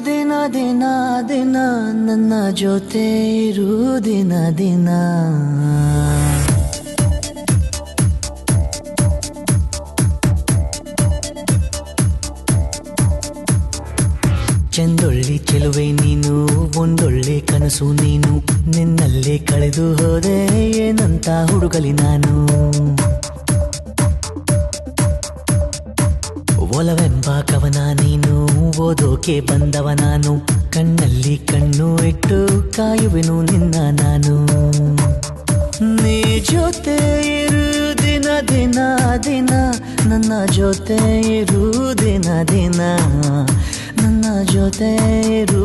ದಿನ ದಿನ ದಿನ ನನ್ನ ಜೊತೆ ಇರು ದಿನ ದಿನ ಚಂದೊಳ್ಳಿ ಚೆಲುವೆ ನೀನು ಒಂದೊಳ್ಳೆ ಕನಸು ನೀನು ನಿನ್ನಲ್ಲೇ ಕಳೆದು ಹೋದೆ ಏನಂತ ಹುಡುಗಲಿ ನಾನು ಒಲವೆಂಬ ಕವನ ನೀನು ಓದೋಕೆ ಬಂದವ ನಾನು ಕಣ್ಣಲ್ಲಿ ಕಣ್ಣು ಇಟ್ಟು ಕಾಯುವೆನು ನಿನ್ನ ನಾನು ನೀ ಜೊತೆ ಇರು ದಿನ ದಿನ ದಿನ ನನ್ನ ಜೊತೆ ಇರು ದಿನ ದಿನ ನನ್ನ ಜೊತೆ ಇರು